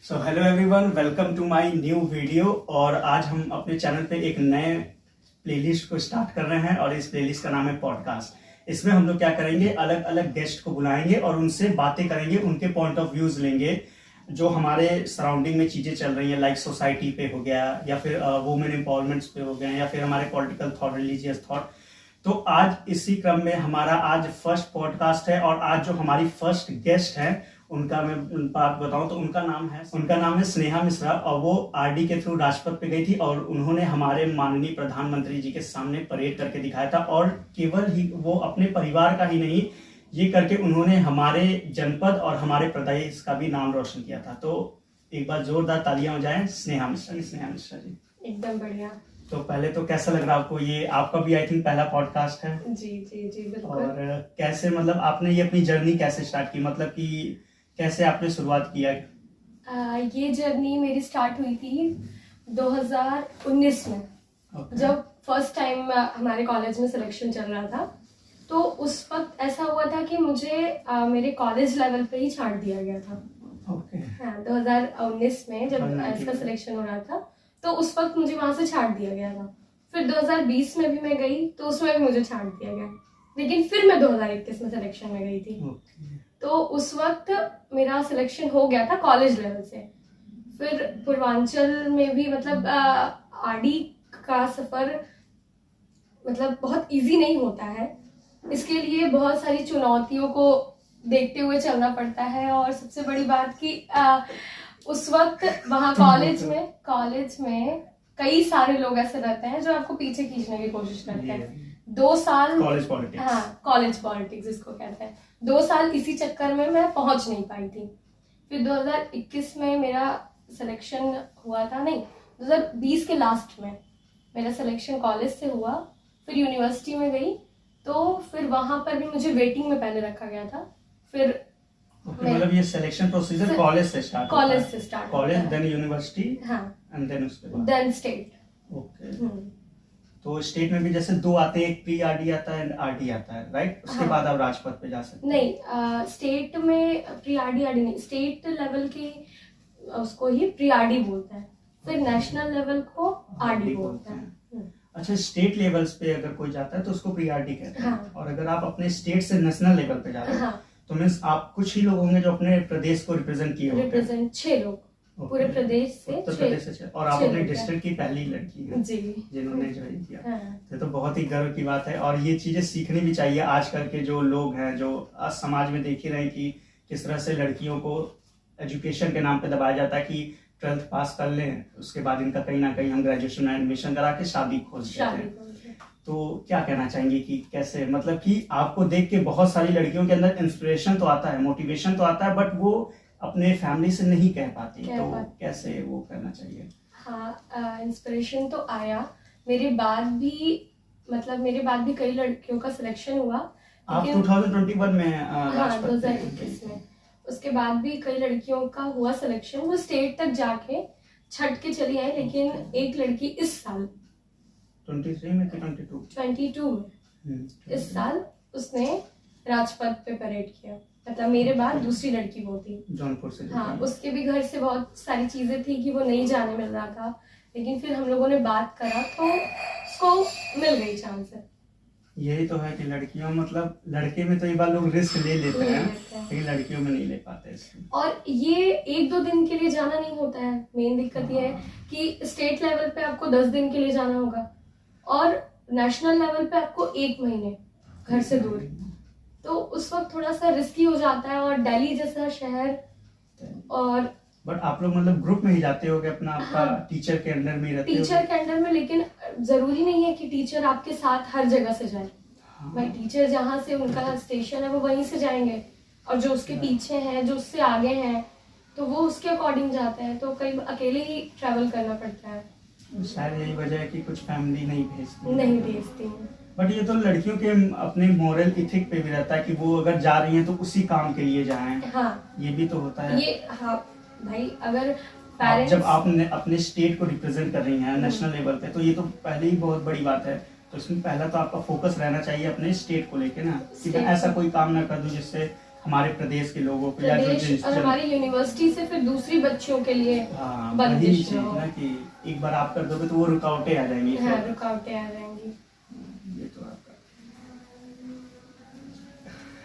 So hello everyone, welcome to my new video. और आज हम अपने चैनल पे एक नए प्लेलिस्ट को स्टार्ट कर रहे हैं और इस प्लेलिस्ट का नाम है पॉडकास्ट। इसमें हम लोग क्या करेंगे, अलग अलग गेस्ट को बुलाएंगे और उनसे बातें करेंगे, उनके पॉइंट ऑफ व्यूज लेंगे जो हमारे सराउंडिंग में चीजें चल रही हैं, लाइक सोसाइटी पे हो गया या फिर वुमेन एम्पावरमेंट्स पे हो गया या फिर हमारे पॉलिटिकल थॉट, रिलीजियस थॉट। तो आज इसी क्रम में हमारा आज फर्स्ट पॉडकास्ट है और आज जो हमारी फर्स्ट गेस्ट है उनका मैं बात बताऊं तो उनका नाम है स्नेहा मिश्रा। और वो आरडी के थ्रू राजपथ पे गई थी और उन्होंने हमारे माननीय प्रधानमंत्री जी के सामने परेड करके दिखाया था। और केवल ही वो अपने परिवार का ही नहीं, ये करके उन्होंने हमारे जनपद और हमारे प्रदेश का भी नाम रोशन किया था। तो एक बार जोरदार तालियां हो जाएं स्नेहा मिश्रा जी। एकदम बढ़िया। तो पहले तो कैसा लग रहा है आपको? ये आपका भी आई थिंक पहला पॉडकास्ट है। जी जी जी बिल्कुल। और कैसे, मतलब आपने ये अपनी जर्नी कैसे स्टार्ट की, मतलब कि कैसे आपने शुरुआत किया? ये जर्नी मेरी स्टार्ट हुई थी 2019 में। जब फर्स्ट टाइम हमारे कॉलेज में सिलेक्शन चल रहा था तो उस वक्त ऐसा हुआ था कि मुझे मेरे कॉलेज लेवल पे ही छांट दिया गया था। हाँ, 2019 में जब इसका सिलेक्शन हो रहा था तो उस वक्त मुझे वहां से छांट दिया गया था। फिर 2020 में भी मैं गई तो उसमें भी मुझे छांट दिया गया, लेकिन फिर मैं 2021 में सिलेक्शन में गई थी। तो उस वक्त मेरा सिलेक्शन हो गया था कॉलेज लेवल से। फिर पूर्वांचल में भी मतलब आरडी का सफर मतलब बहुत इजी नहीं होता है। इसके लिए बहुत सारी चुनौतियों को देखते हुए चलना पड़ता है। और सबसे बड़ी बात कि उस वक्त वहाँ कॉलेज में कई सारे लोग ऐसे रहते हैं जो आपको पीछे खींचने की कोशिश करते हैं। 2 साल कॉलेज पॉलिटिक्स, हाँ कॉलेज पॉलिटिक्स जिसको कहते हैं, 2 साल इसी चक्कर में मैं पहुंच नहीं पाई थी। फिर 2021 में मेरा सिलेक्शन हुआ था, नहीं 2020 के लास्ट में मेरा सिलेक्शन कॉलेज से हुआ। फिर यूनिवर्सिटी में गई तो फिर वहां पर भी मुझे वेटिंग में पहले रखा गया था। फिर मतलब ये सिलेक्शन प्रोसीजर कॉलेज से स्टार्ट कॉलेज देन यूनिवर्सिटी, हाँ, एंड देन उसके बाद देन स्टेट। ओके। तो स्टेट में भी जैसे 2 आते हैं, एक प्री आरडी आता है एंड आरडी आता है, राइट? उसके बाद आप राजपथ पे जा सकते हैं। नहीं, स्टेट में प्री आरडी नहीं, स्टेट लेवल के उसको ही प्री आरडी बोलते हैं। फिर नेशनल लेवल को आरडी बोलते हैं। अच्छा, स्टेट लेवल्स पे अगर कोई जाता है तो उसको प्री आरडी कहते हैं। हाँ। और अगर आप अपने स्टेट से नेशनल लेवल पे जाते हैं, हाँ, तो मीन्स आप कुछ ही लोग होंगे जो अपने प्रदेश को रिप्रेजेंट किए होंगे। 6 लोग पूरे प्रदेश से, उत्तर प्रदेश से। और आप अपने डिस्ट्रिक्ट की पहली लड़की हैं जी जिन्होंने ज्वाइन किया। हाँ। तो बहुत ही गर्व की बात है और ये चीजें सीखनी भी चाहिए आजकल के जो लोग हैं, जो आज समाज में देख ही रहे हैं कि किस तरह से लड़कियों को एजुकेशन के नाम पे दबाया जाता है कि 12th पास कर लें, उसके बाद इनका कहीं ना कहीं हम ग्रेजुएशन में एडमिशन करा के शादी खोज देते हैं। तो क्या कहना चाहेंगे कि कैसे, मतलब कि आपको देख के बहुत सारी लड़कियों के अंदर इंस्पिरेशन तो आता है, मोटिवेशन तो आता है, बट वो अपने फैमिली से नहीं कह पाती, तो कैसे वो करना चाहिए? हाँ, इंस्पिरेशन तो आया मेरे बाद भी कई लड़कियों का सिलेक्शन हुआ। आप 2021 में हाँ, 2021 में उसके बाद भी कई लड़कियों का हुआ सिलेक्शन। वो स्टेट तक जाके छट के चली आई, लेकिन एक लड़की इस साल 23 में कि 22 में इस साल उसने राजपथ पे परेड किया। मतलब मेरे बाद दूसरी लड़की वो थी जौनपुर से। हाँ, उसके भी घर से बहुत सारी चीजें थी कि वो नहीं जाने मिल रहा था, लेकिन फिर हम लोगों ने बात करा तो उसको मिल गई चांस। यही तो है कि लड़कियों, मतलब लड़के में तो एक बार लोग रिस्क ले लेते हैं, लेकिन लड़कियों में नहीं ले पाते। और ये 1-2 दिन के लिए जाना नहीं होता है। मेन दिक्कत ये है कि स्टेट लेवल पे आपको 10 दिन के लिए जाना होगा और नेशनल लेवल पे आपको 1 महीने घर से दूर। तो उस वक्त थोड़ा सा रिस्की हो जाता है। और दिल्ली जैसा शहर, और बट आप लोग मतलब ग्रुप में ही जाते होगे अपना, आपका हाँ, टीचर के अंडर में ही रहते हो? टीचर के अंडर में, लेकिन जरूरी नहीं है कि टीचर आपके साथ हर जगह से जाए। हाँ। भाई टीचर जहाँ से उनका स्टेशन है वो वहीं से जाएंगे, और जो उसके पीछे हैं, जो उससे आगे हैं, तो वो उसके अकॉर्डिंग जाते हैं। तो कई अकेले ही ट्रैवल करना पड़ता है। शायद यही वजह है कि कुछ फैमिली नहीं भेजती। बट ये तो लड़कियों के अपने मॉरल इथिक पे भी रहता है कि वो अगर जा रही हैं तो उसी काम के लिए जाएं। हाँ, ये भी तो होता है। ये हाँ भाई, अगर जब आप अपने स्टेट को रिप्रेजेंट कर रही हैं नेशनल लेवल पे, तो ये तो पहले ही बहुत बड़ी बात है। तो इसमें पहला तो आपका फोकस रहना चाहिए अपने स्टेट को लेके ना, कि मैं ऐसा कोई काम ना कर दूं जिससे हमारे प्रदेश के लोगों को या प्रदेश और हमारी यूनिवर्सिटी से फिर दूसरी बच्चियों के लिए हाँ वही बंदिश चीज ना हो। ना कि एक बार आप कर दोगे तो वो रुकावटें आ जाएंगी हाँ फिर। रुकावटें आ जाएंगी। ये तो आपका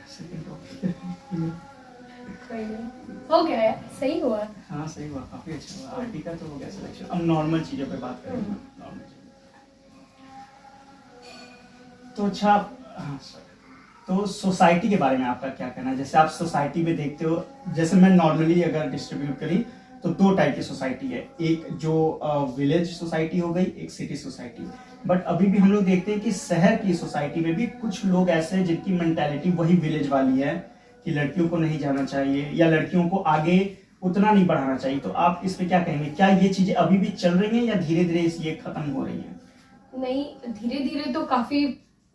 सेकंड कोई नहीं, हो गया यार, सही हुआ। हाँ सही हुआ, काफी अच्छा हुआ। आरटी का तो हो गया सिलेक्शन। अब नॉर्मल चीजों पे बात करेंगे। नॉर्मल चीजों तो अच्छा हाँ सर, तो सोसाइटी के बारे में आपका क्या कहना है? जैसे आप सोसाइटी में देखते हो, जैसे मैं नॉर्मली अगर डिस्ट्रीब्यूट करी तो दो टाइप की सोसाइटी है, एक जो विलेज सोसाइटी हो गई, एक सिटी सोसाइटी। बट अभी भी हम लोग देखते हैं कि शहर की सोसाइटी में भी कुछ लोग ऐसे हैं जिनकी मेंटालिटी वही विलेज वाली है कि लड़कियों को नहीं जाना चाहिए या लड़कियों को आगे उतना नहीं बढ़ाना चाहिए। तो आप इस पे क्या कहेंगे? क्या ये चीजें अभी भी चल रही हैं या धीरे धीरे ये खत्म हो रही हैं? नहीं, धीरे धीरे तो काफी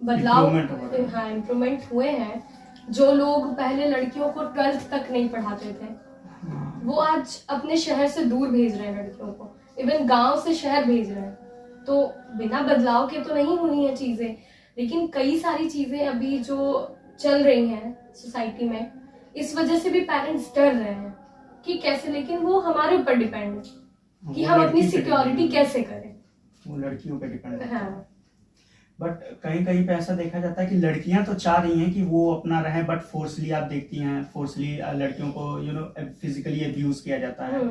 बदलाव, Improvement हो रहा है। हाँ इम्प्रूवमेंट हुए हैं। जो लोग पहले लड़कियों को 12th तक नहीं पढ़ाते थे, वो आज अपने शहर से दूर भेज रहे हैं लड़कियों को, इवन गांव से शहर भेज रहे हैं। तो बिना बदलाव के तो नहीं हुई है चीजें, लेकिन कई सारी चीजें अभी जो चल रही हैं सोसाइटी में, इस वजह से भी पेरेंट्स डर रहे हैं कि कैसे, लेकिन वो हमारे ऊपर डिपेंड है कि हम अपनी सिक्योरिटी कैसे करें। वो लड़कियों पे डिपेंड है। हाँ बट कहीं कहीं पे ऐसा देखा जाता है कि लड़कियां तो चाह रही हैं कि वो अपना रहे, बट फोर्सली आप देखती हैं, फोर्सली लड़कियों को फिजिकली अब्यूज किया जाता है।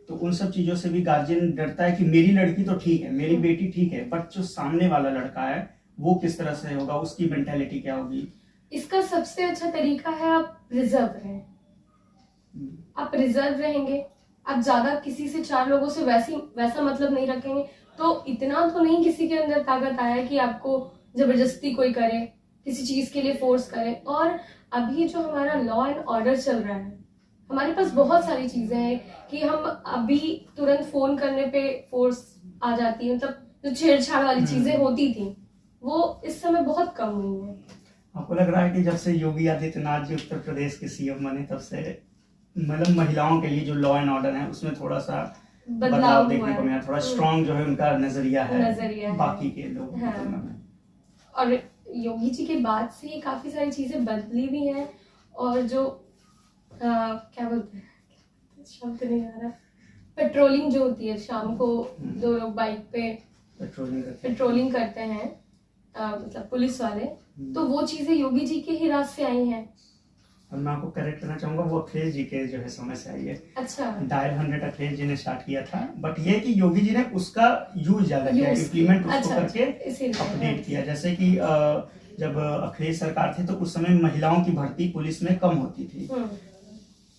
तो उन सब चीजों से भी गार्जियन डरता है कि मेरी लड़की तो ठीक है, मेरी बेटी ठीक है, बट जो सामने वाला लड़का है वो किस तरह से होगा, उसकी मेंटेलिटी क्या होगी। इसका सबसे अच्छा तरीका है आप रिजर्व रहें। आप रिजर्व रहेंगे, आप ज्यादा किसी से, चार लोगों से वैसा मतलब नहीं रखेंगे, तो इतना तो नहीं किसी के अंदर ताकत आया कि आपको जबरदस्ती कोई करे, किसी चीज के लिए फोर्स करे। और अभी जो हमारा लॉ एंड ऑर्डर चल रहा है, हमारे पास बहुत सारी चीजें हैं कि हम अभी तुरंत फोन करने पे फोर्स आ जाती है, मतलब जो छेड़छाड़ वाली चीजें होती थी वो इस समय बहुत कम हुई है। आपको लग रहा है कि जब से योगी आदित्यनाथ जी उत्तर प्रदेश के सीएम बने तब से मतलब महिलाओं के लिए जो लॉ एंड ऑर्डर है उसमें थोड़ा सा बदलाव देखने को मिला, थोड़ा स्ट्रॉन्ग जो है उनका नजरिया है बाकी के लोगों की तुलना में। और योगी जी के बाद से ही काफी सारी चीजें बदली भी हैं। और जो क्या बोलते हैं, शब्द नहीं आ रहा, पेट्रोलिंग जो होती है शाम को, जो लोग बाइक पे पेट्रोलिंग करते हैं, मतलब पुलिस वाले, तो वो चीजें योगी जी के ही राज से आई हैं। और मैं आपको करेक्ट करना चाहूंगा, वो अखिलेश जी के जो है समय से आई है। अच्छा, डायल 100 अखिलेश जी ने स्टार्ट किया था, बट ये कि योगी जी ने उसका यूज ज्यादा किया, इम्प्लीमेंट उसको करके अपडेट किया। जैसे कि जब अखिलेश सरकार थी तो उस समय महिलाओं की भर्ती पुलिस में कम होती थी,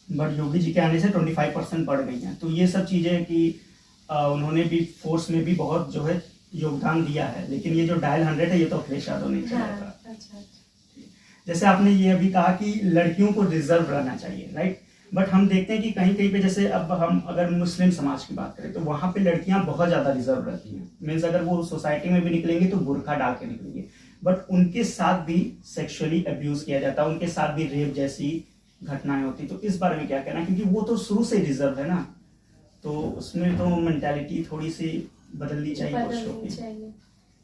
बट योगी जी के आने से 25% बढ़ गई हैं। तो ये सब चीजें कि उन्होंने भी फोर्स में भी बहुत जो है योगदान दिया है। लेकिन ये जो डायल 100 है ये तो अखिलेश यादव नहीं चलाता। जैसे आपने ये अभी कहा कि लड़कियों को रिजर्व रहना चाहिए, राइट, बट हम देखते हैं कि कहीं कहीं पे, जैसे अब हम अगर मुस्लिम समाज की बात करें तो वहां पे लड़कियां बहुत ज्यादा रिजर्व रहती हैं। मीन्स अगर वो सोसाइटी में भी निकलेंगे तो बुर्का डाल के निकलेंगे, बट उनके साथ भी सेक्सुअली अब्यूज किया जाता है, उनके साथ भी रेप जैसी घटनाएं होती। तो इस बारे में क्या कहना, क्योंकि वो तो शुरू से रिजर्व है ना, तो उसमें तो मेंटालिटी थोड़ी सी बदलनी चाहिए पुरुषों की।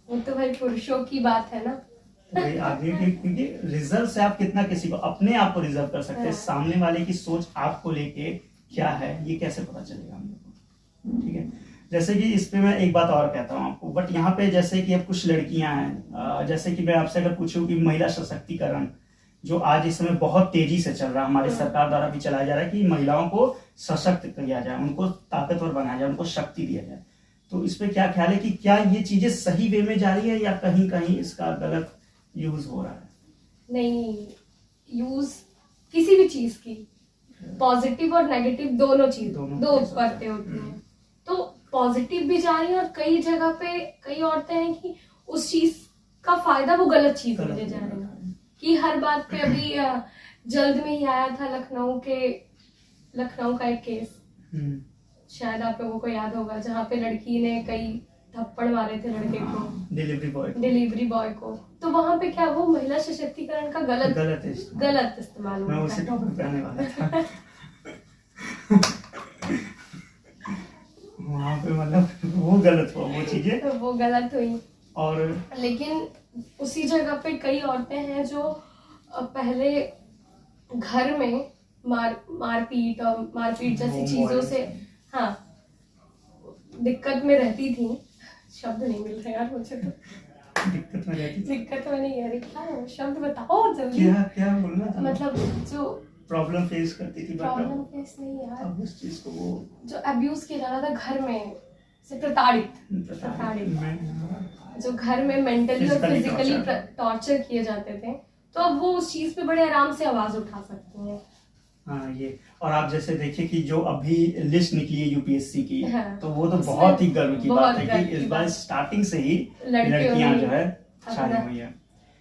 वो तो भाई पुरुषों की बात है ना। भाई आगे के, क्योंकि रिजर्व से आप कितना किसी को, अपने आप को रिजर्व कर सकते हैं, सामने वाले की सोच आपको लेके क्या है ये कैसे पता चलेगा हम लोग को, ठीक है। जैसे कि इस पे मैं एक बात और कहता हूँ आपको, बट यहाँ पे जैसे कि अब कुछ लड़कियां हैं, जैसे कि मैं आपसे अगर पूछूं कि महिला सशक्तिकरण जो आज इस समय बहुत तेजी से चल रहा है, हमारी सरकार द्वारा भी चलाया जा रहा है कि महिलाओं को सशक्त किया जाए, उनको ताकतवर बनाया जाए, उनको शक्ति दिया जाए। तो इस पे क्या ख्याल है कि क्या ये चीजें सही वे में जा रही है या कहीं कहीं इसका गलत यूज हो रहा है? नहीं, यूज किसी भी चीज की पॉजिटिव और नेगेटिव दोनों चीज, दो बातें होती हैं। तो पॉजिटिव भी जा रही है और कई जगह पे कई औरतें हैं कि उस चीज का फायदा वो गलत चीज में ले जा रही है। कि हर बात पे अभी जल्द में ही आया था लखनऊ का एक केस, शायद आप लोगों को याद होगा, जहाँ पे लड़की ने कई थप्पड़ मारे थे लड़के को, डिलीवरी बॉय को। तो वहाँ पे क्या, वो महिला सशक्तिकरण का गलत इस्तेमाल हुआ। मैं उसी टॉपिक पे आने वाला था। वहाँ पे मतलब वो गलत हुआ, वो चीजें तो वो गलत हुई। और लेकिन उसी जगह पे कई औरतें हैं जो पहले घर में मारपीट जैसी वो चीजों मोबाइल से, हाँ, दिक्कत में रहती थी। शब्द नहीं मिल रहे यार मुझे तो। दिक्कत में रहती थी। दिक्कत में नहीं है, क्या है? शब्द बताओ जल्दी। क्या क्या बोलना था? मतलब जो प्रॉब्लम फेस करती थी, प्रॉब्लम फेस नहीं यार, अब उस चीज को वो जो अब्यूज किया जा रहा था घर में, से प्रताड़ित जो घर में मेंटली और Physically फिजिकली torture। टॉर्चर किए जाते थे, तो अब वो उस चीज पे बड़े आराम से आवाज उठा सकती हैं। हाँ ये, और आप जैसे देखिए कि जो अभी लिस्ट निकली है यूपीएससी की, हाँ, तो वो तो उसमें बहुत ही गर्व की बात बहुत है गर्व कि की इस बार बात। स्टार्टिंग से ही लड़कियों लड़कियां ने जो है छाई अपना हुई है।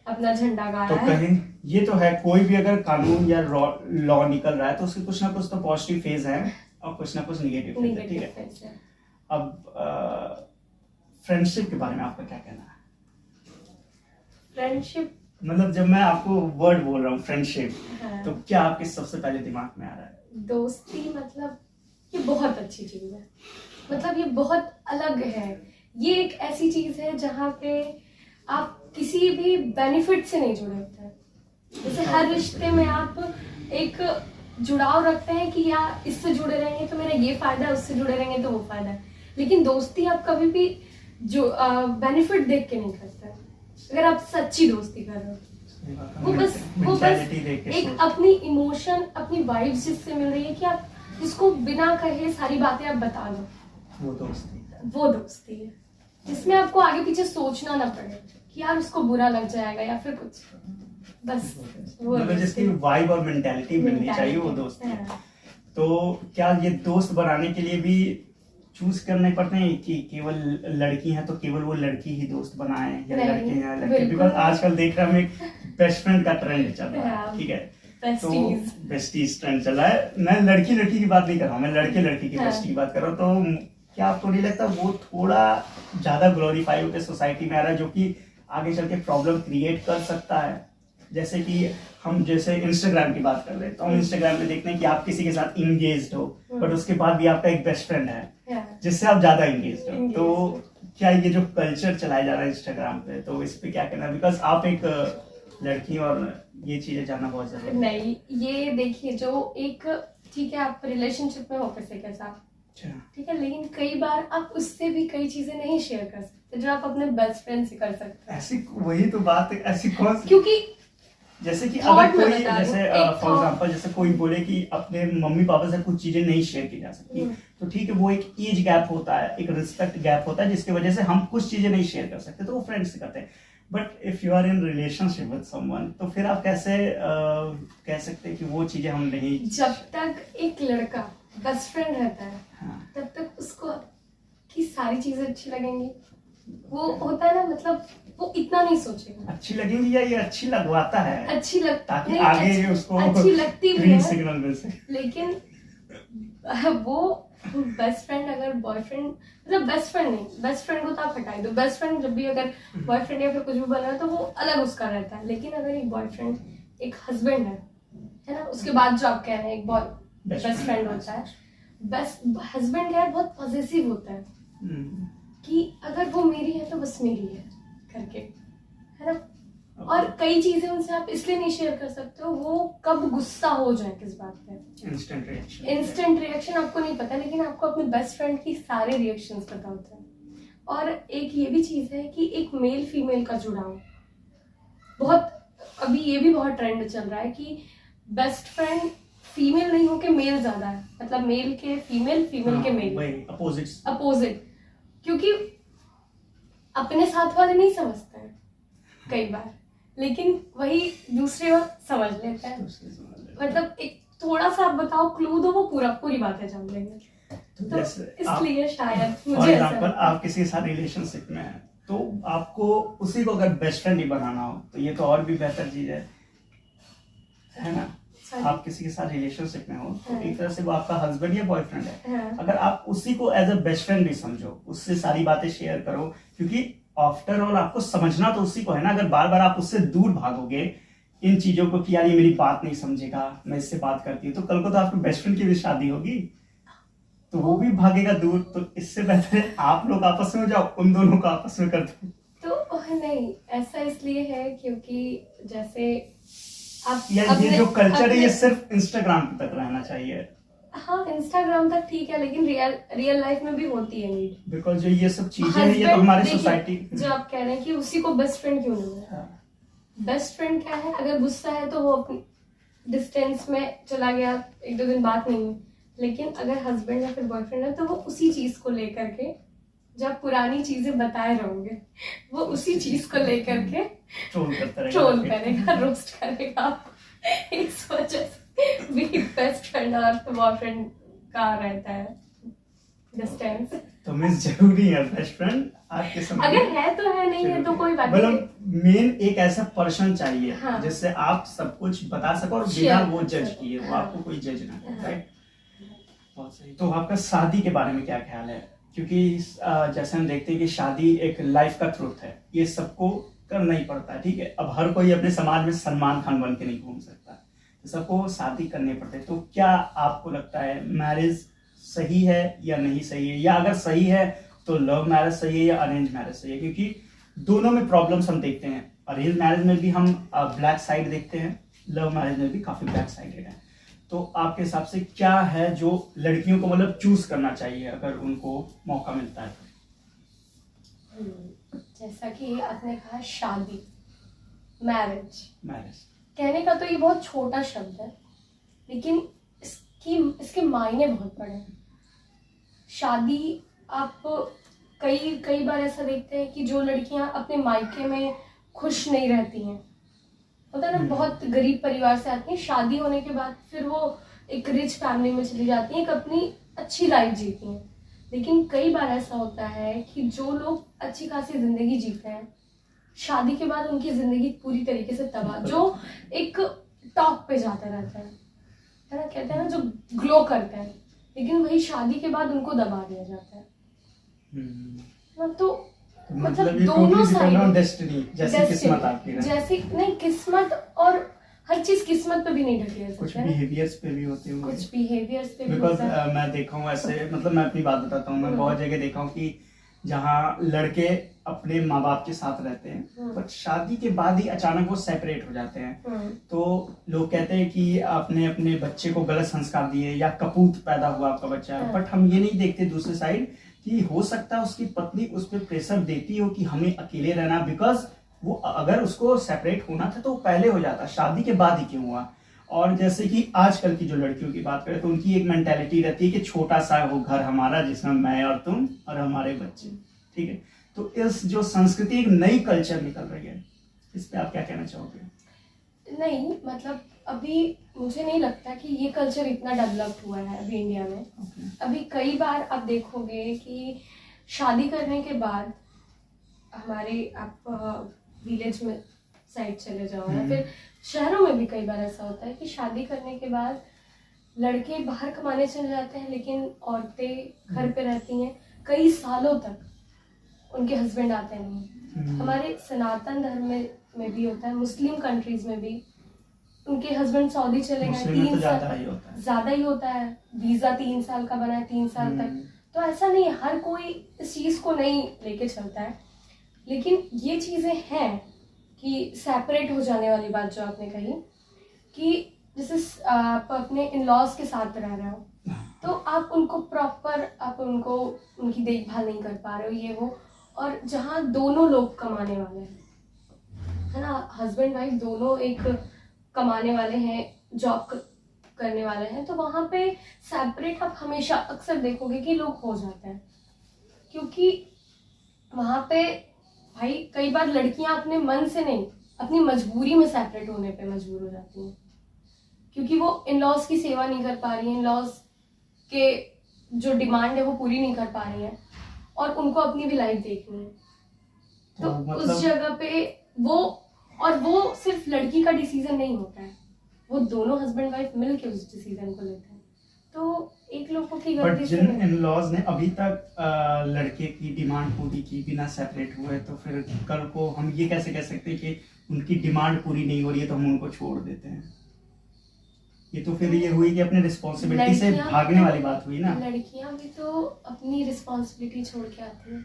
अपना झंडा गाड़ा तो है। कहीं ये तो है, कोई भी अगर कानून या लॉ निकल रहा है तो उसके कुछ ना कुछ तो पॉजिटिव फेज है और कुछ ना कुछ निगेटिव फेज है, ठीक है। फेस है। अब फ्रेंडशिप के बारे में आपका क्या कहना है? फ्रेंडशिप, मतलब जब मैं आपको वर्ड बोल रहा हूँ फ्रेंडशिप, हाँ, तो क्या आपके सबसे पहले दिमाग में आ रहा है? दोस्ती मतलब ये बहुत अच्छी चीज है, मतलब ये बहुत अलग है। ये एक ऐसी चीज है जहाँ पे आप किसी भी बेनिफिट से नहीं जुड़े होते हैं। जैसे हर रिश्ते में आप एक जुड़ाव रखते हैं कि यार इससे जुड़े रहेंगे तो मेरा ये फायदा है, उससे जुड़े रहेंगे तो वो फायदा है, लेकिन दोस्ती आप कभी भी जो बेनिफिट देख के नहीं करते हैं। अगर आप सच्ची दोस्ती कर रहे हो, वो बस Mentality देख के एक सोच। अपनी इमोशन, अपनी वाइब्स जिससे मिल रही है कि आप जिसको बिना कहे सारी बातें आप बता दो, वो दोस्ती है। वो दोस्ती है जिसमें आपको आगे पीछे सोचना ना पड़े कि यार उसको बुरा लग जाएगा या फिर कुछ, बस वो मतलब जिसकी वाइब और मेंटालिटी मिलनी चाहिए वो दोस्ती है। हाँ। तो क्या ये दोस्त बनाने के लिए भी चूज करने पड़ते हैं कि केवल लड़की हैं तो केवल वो लड़की ही दोस्त बनाए या नहीं, लड़के हैं लड़के? बिल्कुल। बिकॉज आजकल देख रहे हैं हम एक बेस्ट फ्रेंड का ट्रेंड चल रहा है, हाँ, ठीक है। तो besties। बेस्टीज ट्रेंड चल रहा है। मैं लड़की लड़की की बात नहीं कर रहा हूँ, मैं लड़के लड़की की हाँ। बेस्टी की बात कर रहा हूँ। तो क्या आपको नहीं लगता वो थोड़ा ज्यादा ग्लोरीफाई होकर सोसाइटी में आ रहा है, जो कि आगे चल के प्रॉब्लम क्रिएट कर सकता है? जैसे कि हम जैसे इंस्टाग्राम की बात कर रहे हैं, तो हम इंस्टाग्राम में देखते हैं कि आप किसी के साथ इंगेज हो, बट उसके बाद भी आपका एक बेस्ट फ्रेंड है हाँ। जिससे आप ज्यादा इंगेज हो। Engaged तो क्या ये जो कल्चर चलाया जा रहा है इंस्टाग्राम पे, तो इस पे क्या कहना है? बिकॉज आप एक लड़की और ये चीजें जानना बहुत जरूरी है। नहीं, ये देखिए, जो एक, ठीक है आप रिलेशनशिप में हो किसी के साथ, अच्छा, ठीक है, लेकिन कई बार आप उससे भी कई चीजें नहीं शेयर कर सकते जो आप अपने बेस्ट फ्रेंड से कर सकते हैं। ऐसी वही तो बात है, ऐसी कौन सी? क्योंकि जैसे कि Thought अगर में कोई बता रही जैसे हूँ, एक फॉर thought। एग्जांपल जैसे कोई बोले कि अपने मम्मी पापा से कुछ चीजें नहीं शेयर की जा सकती, तो ठीक है वो एक एज गैप होता है, एक रिस्पेक्ट गैप होता है जिसकी वजह से हम कुछ चीजें नहीं शेयर कर सकते, तो वो फ्रेंड से करते हैं। But if you are in relationship with someone, तो फिर आप कैसे कह सकते हैं कि वो चीजें हम नहीं? जब तक एक लड़का बेस्ट फ्रेंड रहता है, हाँ, तब तक उसको की सारी चीजें अच्छी लगेंगी। वो होता है ना, मतलब वो इतना नहीं सोचेगा। अच्छी लगेंगी या ये अच्छी लगवाता है अच्छी ताकि नहीं, आगे उसको अच्छी लगती भी ग्रीन है, सिग्नल मिल सके? लेकिन वो बेस्ट फ्रेंड अगर बॉयफ्रेंड, मतलब बेस्ट फ्रेंड नहीं, बेस्ट फ्रेंड को तो आप हटाई दो, बेस्ट फ्रेंड जब भी अगर बॉयफ्रेंड या फिर कुछ भी बन रहा है तो वो अलग उसका रहता है। लेकिन अगर एक बॉयफ्रेंड एक हस्बैंड है ना, उसके बाद जो आप कह रहे हैं एक बेस्ट फ्रेंड होता है, बेस्ट हस्बैंड क्या है, बहुत पॉजिटिव होता है कि अगर वो मेरी है तो बस मेरी है करके, है ना। और कई चीजें उनसे आप इसलिए नहीं शेयर कर सकते हो, वो कब गुस्सा हो जाए किस बात पे, इंस्टेंट रिएक्शन आपको नहीं पता, लेकिन आपको अपने बेस्ट फ्रेंड की सारे रिएक्शंस पता होते हैं। और एक ये भी चीज है कि एक मेल फीमेल का जुड़ाव बहुत, अभी ये भी बहुत ट्रेंड चल रहा है कि बेस्ट फ्रेंड फीमेल नहीं होके मेल ज्यादा है, मतलब मेल के फीमेल, फीमेल के मेल, अपोजिट, क्योंकि अपने साथ वाले नहीं समझते हैं कई बार, लेकिन वही दूसरे और समझ लेते हैं। मतलब एक थोड़ा सा आप बताओ, क्लू दो, वो पूरी बातें जान लेंगे। तो इसलिए शायद मुझे ऐसा लगता है। आप किसी के साथ रिलेशनशिप में हैं, तो आपको उसी को अगर बेस्ट फ्रेंड ही बनाना हो तो ये तो और भी बेहतर चीज है ना। आप किसी के साथ रिलेशनशिप में हो तो एक तरह से वो आपका हस्बैंड या बॉयफ्रेंड है, अगर आप उसी को एज अ बेस्ट फ्रेंड भी समझो, उससे सारी बातें शेयर करो, क्योंकि आफ्टर ऑल आपको समझना तो उसी को है ना। अगर बार बार आप उससे दूर भागोगे इन चीजों को कि यार ये मेरी बात नहीं समझेगा, मैं इससे बात करती हूँ, तो कल को तो आपकी बेस्ट फ्रेंड की भी शादी होगी तो वो भी भागेगा दूर। तो इससे बेहतर है आप लोग आपस में हो जाओ, उन दोनों को आपस में कर दो। तो नहीं, ऐसा इसलिए है क्योंकि जैसे आप या ये जो कल्चर है ये सिर्फ इंस्टाग्राम तक रहना चाहिए? हाँ, इंस्टाग्राम तक ठीक है, लेकिन रियल लाइफ में भी होती है नीड। बिकॉज जो ये सब चीजें हैं ये तो हमारे सोसाइटी जो आप कह रहे हैं कि उसी को बेस्ट फ्रेंड क्यों नहीं है, बेस्ट फ्रेंड क्या है? अगर गुस्सा है तो वो अपनी डिस्टेंस में चला गया, 1-2 दिन बात नहीं हुई, लेकिन अगर हस्बैंड या फिर बॉयफ्रेंड है तो वो उसी चीज को लेकर के, जब पुरानी चीजें बताए रहोगे, वो उसी चीज को लेकर के ट्रोल करेगा, रोस्ट करेगा। इस वजह से भी बेस्ट फ्रेंड और बॉयफ्रेंड का रहता है डिस्टेंस। तो मीन्स जरूरी है बेस्ट फ्रेंड आज के समय अगर है तो है, नहीं है तो कोई बात नहीं। मतलब मेन एक ऐसा पर्सन चाहिए हाँ, जिससे आप सब कुछ बता सको और बिना वो जज किए, वो आपको कोई जज ना करे, राइट? बहुत सही। तो आपका शादी के बारे में क्या ख्याल है? क्योंकि जैसे हम देखते हैं कि शादी एक लाइफ का ट्रुथ है, ये सबको करना ही पड़ता है, ठीक है? अब हर कोई अपने समाज में सलमान खान बन के नहीं घूम सकता, तो सबको शादी करनी पड़ती है। तो क्या आपको लगता है मैरिज सही है या नहीं सही है, या अगर सही है तो लव मैरिज सही है या अरेंज मैरिज सही है? क्योंकि दोनों में प्रॉब्लम्स हम देखते हैं, अरेंज मैरिज में भी हम ब्लैक साइड देखते हैं, लव मैरिज में भी काफी ब्लैक साइडेड है। तो आपके हिसाब से क्या है जो लड़कियों को मतलब चूज करना चाहिए अगर उनको मौका मिलता है? जैसा कि आपने कहा शादी, मैरिज कहने का तो ये बहुत छोटा शब्द है, लेकिन इसके मायने बहुत बड़े हैं। शादी, आप कई बार ऐसा देखते हैं कि जो लड़कियां अपने मायके में खुश नहीं रहती हैं, होता है ना, बहुत गरीब परिवार से आती हैं, शादी होने के बाद फिर वो एक रिच फैमिली में चली जाती हैं, एक अपनी अच्छी लाइफ जीती हैं। लेकिन कई बार ऐसा होता है कि जो लोग अच्छी खासी जिंदगी जीते हैं, शादी के बाद उनकी जिंदगी पूरी तरीके से तबाह, जो एक टॉप पे जाते रहते हैं, है ना, कहते हैं ना, जो ग्लो करते हैं, लेकिन वही शादी के बाद उनको दबा दिया जाता है ना। तो मतलब दोनों साइड डेस्टिनी जैसी किस्मत आपकी है, जैसी नहीं, किस्मत और हर चीज किस्मत पे भी नहीं ढकी है, कुछ बिहेवियर्स पे भी होते हैं, कुछ बिहेवियर्स पे भी बिकॉज होता है। मैं देखा हूँ ऐसे, मतलब मैं अपनी बात बताता हूँ, मैं बहुत जगह देखा हूँ कि जहाँ लड़के अपने माँ बाप के साथ रहते हैं बट शादी के बाद ही अचानक वो सेपरेट हो जाते हैं, तो लोग कहते हैं कि आपने अपने बच्चे को गलत संस्कार दिए या कपूत पैदा हुआ आपका बच्चा, बट हम ये नहीं देखते दूसरी साइड कि हो सकता है उसकी पत्नी उस पर प्रेशर देती हो कि हमें अकेले रहना, बिकॉज वो अगर उसको सेपरेट होना था तो पहले हो जाता, शादी के बाद ही क्यों हुआ? और जैसे कि आजकल की जो लड़कियों की बात करें तो उनकी एक मेंटेलिटी रहती है कि छोटा सा वो घर हमारा जिसमें मैं और तुम और हमारे बच्चे, ठीक है? तो इस जो संस्कृति एक नई कल्चर निकल रही है, इस पे आप क्या कहना चाहोगे? नहीं, मतलब अभी मुझे नहीं लगता कि ये कल्चर इतना डेवलप्ड हुआ है अभी इंडिया में। अभी कई बार आप देखोगे कि शादी करने के बाद हमारे, आप विलेज में साइड चले जाओ या फिर शहरों में भी कई बार ऐसा होता है कि शादी करने के बाद लड़के बाहर कमाने चले जाते हैं, लेकिन औरतें घर पे रहती हैं कई सालों तक, उनके हस्बैंड आते नहीं। हमारे सनातन धर्म में भी होता है, मुस्लिम कंट्रीज में भी उनके हस्बैंड सऊदी चले गए, 3 साल ज्यादा ही होता है, वीजा 3 साल का बना है, 3 साल तक। तो ऐसा नहीं है, हर कोई इस चीज को नहीं लेके चलता है, लेकिन ये चीजें हैं कि सेपरेट हो जाने वाली बात जो आपने कही, कि जैसे आप अपने इन लॉज के साथ रह रहे हो तो आप उनको प्रॉपर, आप उनको उनकी देखभाल नहीं कर पा रहे हो, ये वो। और जहाँ दोनों लोग कमाने वाले हैं, है ना, हस्बैंड वाइफ दोनों एक कमाने वाले हैं, जॉब करने वाले हैं, तो वहाँ पे सेपरेट आप हमेशा अक्सर देखोगे कि लोग हो जाते हैं, क्योंकि वहाँ पे भाई कई बार लड़कियां अपने मन से नहीं, अपनी मजबूरी में सेपरेट होने पे मजबूर हो जाती हैं, क्योंकि वो इन लॉज की सेवा नहीं कर पा रही हैं, इन लॉज के जो डिमांड है वो पूरी नहीं कर पा रही हैं, और उनको अपनी भी लाइफ देखनी है। तो मतलब उस जगह पे वो सिर्फ लड़की का डिसीजन नहीं होता है, वो दोनों हस्बैंड वाइफ मिल के उस डिसीजन को लेते हैं। तो एक लोगों की गलती, बट जिन इन लॉज ने अभी तक लड़के की डिमांड पूरी की बिना सेपरेट हुए, तो फिर कल को हम ये कैसे कह सकते हैं कि उनकी डिमांड पूरी नहीं हो रही है तो हम उनको छोड़ देते हैं? ये तो फिर ये हुई कि अपने रिस्पॉन्सिबिलिटी से भागने वाली बात हुई ना। लड़कियां भी तो अपनी रिस्पॉन्सिबिलिटी छोड़ के आती है,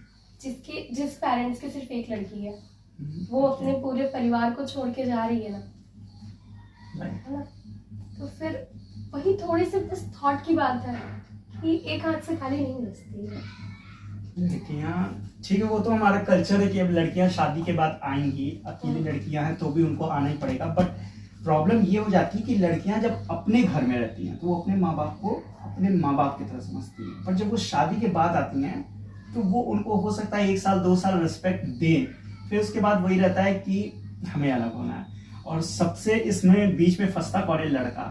जिस पेरेंट्स के सिर्फ एक लड़की है, वो अपने पूरे परिवार को छोड़ के जा रही है ना। Right. है ना। तो फिर वही थोड़ी सी बस थॉट की बात है कि एक हाथ से खाली नहीं बजती है। लड़कियां ठीक है, वो तो हमारा कल्चर है कि अब लड़कियां शादी के बाद आएंगी, अकेली लड़कियां हैं तो भी उनको आना ही पड़ेगा। बट प्रॉब्लम ये हो जाती है कि लड़कियां जब अपने घर में रहती हैं तो वो अपने माँ बाप को अपने माँ बाप की तरह समझती हैं, पर जब वो शादी के बाद आती हैं तो वो उनको हो सकता है 1 साल 2 साल रिस्पेक्ट दें, फिर उसके बाद वही रहता है कि हमें अलग होना है। और सबसे इसमें बीच में फंसता कौन है? लड़का।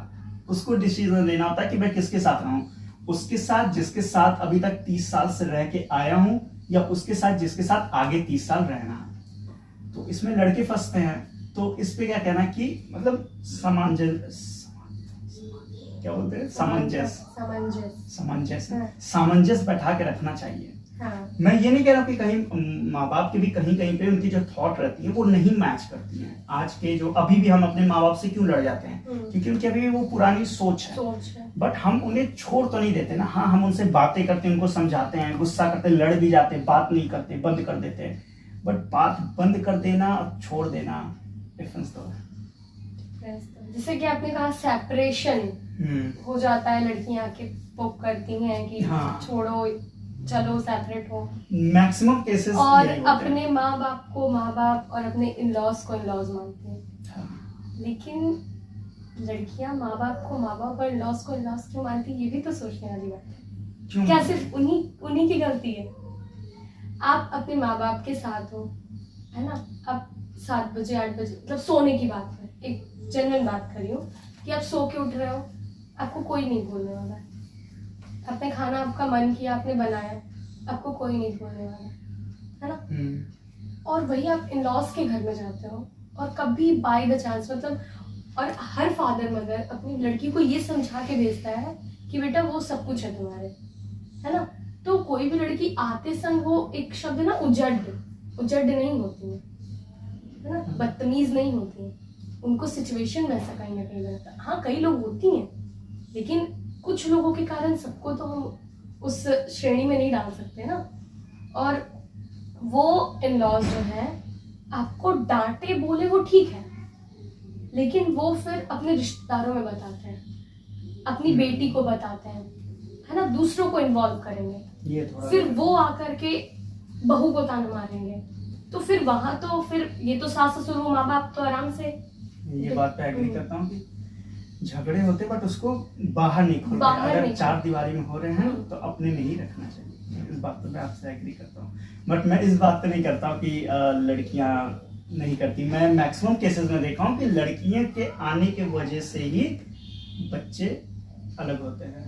उसको डिसीजन लेना होता है कि मैं किसके साथ रहूं, उसके साथ जिसके साथ अभी तक 30 साल से रह के आया हूं, या उसके साथ जिसके साथ आगे 30 साल रहना है। तो इसमें लड़के फंसते हैं। तो इस पे क्या कहना कि मतलब क्या बोलते हैं, सामंजस्य बैठा के रखना चाहिए। हाँ। मैं ये नहीं कह रहा कि कहीं माँ बाप के भी कहीं कहीं पे उनकी जो थॉट रहती है वो नहीं मैच करती हैं। आज के जो अभी भी हम अपने माँ बाप से क्यों लड़ जाते हैं? क्योंकि उनकी अभी भी वो पुरानी सोच है। बट हम उन्हें छोड़ तो नहीं देते ना। हाँ, हम उनसे बातें करते हैं, उनको समझाते हैं, गुस्सा करते, लड़ भी जाते हैं, बात नहीं करते, बंद कर देते हैं। बट बात बंद कर देना और छोड़ देना डिफरेंस तो है। जैसे कि आपने कहा सेपरेशन हो जाता है, लड़कियां आके पोक करती हैं कि हाँ। छोड़ो, चलो सेपरेट हो। मैक्सिमम केसेस और अपने माँ बाप को माँ बाप और अपने इन-लॉज को इन-लॉज मानते हैं। हाँ। लेकिन लड़कियां माँ बाप को माँ बाप और इन-लॉज को इन-लॉज क्यों मानती है? ये भी तो सोचने वाली बात है। क्या सिर्फ उन्हीं की गलती है? आप अपने माँ बाप के साथ हो, है ना, आप 7 बजे 8 बजे मतलब सोने की बात है, एक जनरल बात कर रही हूँ कि आप सो के उठ रहे हो, आपको कोई नहीं बोलने वाला है। आपने खाना आपका मन किया, आपने बनाया, आपको कोई नहीं बोलने वाला है ना। और वही आप इन-लॉज के घर में जाते हो और कभी बाय द चांस मतलब, और हर फादर मदर अपनी लड़की को ये समझा के भेजता है कि बेटा वो सब कुछ है तुम्हारे, है ना। तो कोई भी लड़की आते संग वो एक शब्द ना उजड़ नहीं होती है ना, बदतमीज नहीं होती है। उनको सिचुएशन में ऐसा कहीं ना कहीं लगता है। हाँ, कई लोग होती हैं, लेकिन कुछ लोगों के कारण सबको तो हम उस श्रेणी में नहीं डाल सकते ना। और वो इन-लॉज जो है आपको डांटे बोले वो ठीक है, लेकिन वो फिर अपने रिश्तेदारों में बताते हैं, अपनी बेटी को बताते हैं, है ना, दूसरों को इन्वॉल्व करेंगे। ये थोड़ा फिर वो आकर के बहू को ताना मारेंगे। तो फिर वहां तो फिर ये तो सास ससुर वो माँ बाप तो आराम से, ये बात पे एग्री करता हूँ कि झगड़े होते बट उसको बाहर नहीं खोलना। अगर 4 दीवारी में हो रहे हैं तो अपने में ही रखना चाहिए। इस बात पे मैं आपसे एग्री करता हूँ। बट मैं इस बात पे नहीं करता हूँ कि लड़कियां नहीं करती। मैं मैक्सिमम केसेस में देखा हूँ कि लड़कियों के आने के वजह से ही बच्चे अलग होते हैं।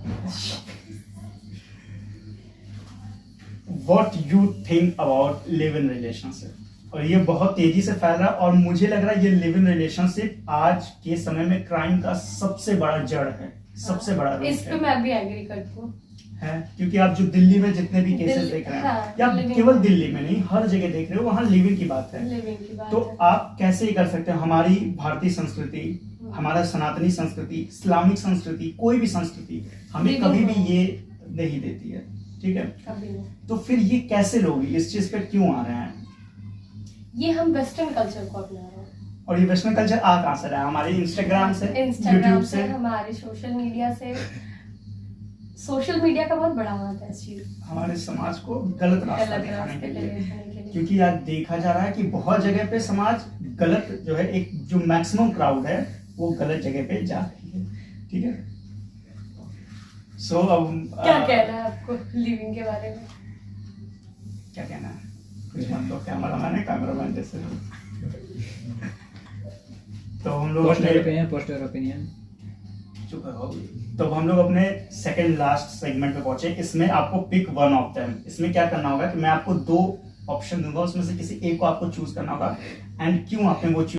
What you think about live-in relationship? और ये बहुत तेजी से फैल रहा है और मुझे लग रहा है ये लिव इन रिलेशनशिप आज के समय में क्राइम का सबसे बड़ा जड़ है, सबसे बड़ा रूट है। इस पे मैं भी एग्री करती हूँ है, क्योंकि आप जो दिल्ली में जितने भी केसेस देख रहे हैं, हाँ, या केवल दिल्ली में नहीं हर जगह देख रहे हो, वहाँ लिविंग की बात है। तो आप कैसे ही कर सकते हो? हमारी भारतीय संस्कृति, हमारा सनातनी संस्कृति, इस्लामिक संस्कृति, कोई भी संस्कृति हमें कभी भी ये नहीं देती है, ठीक है। तो फिर ये कैसे लोग इस चीज पे क्यों आ रहे हैं? ये हम वेस्टर्न कल्चर को अपना रहे हैं। और ये वेस्टर्न कल्चर आ कहाँ से रहा है? हमारे इंस्टाग्राम से, यूट्यूब से, हमारे सोशल मीडिया से। सोशल मीडिया का बहुत बड़ा हाथ है इस चीज, हमारे समाज को गलत रास्ता दिखाने के लिए। क्योंकि आज देखा जा रहा है कि बहुत जगह पे समाज गलत जो है, एक जो मैक्सिमम क्राउड है वो गलत जगह पे जा रही है, ठीक है। सो अब क्या कहना है आपको लिविंग के बारे में? क्या कहना है? कुछ मत लो, कैमरामैन जैसे। तो हम लोग पोस्टर ओपिनियन चुप हो। तो हम लोग अपने सेकंड लास्ट सेगमेंट पे पहुंचे। इसमें आपको पिक वन ऑफ देम। इसमें क्या करना होगा कि मैं आपको 2 ऑप्शन दूंगा, उसमें से किसी एक को आपको चूज करना होगा एंड क्यों आपने वो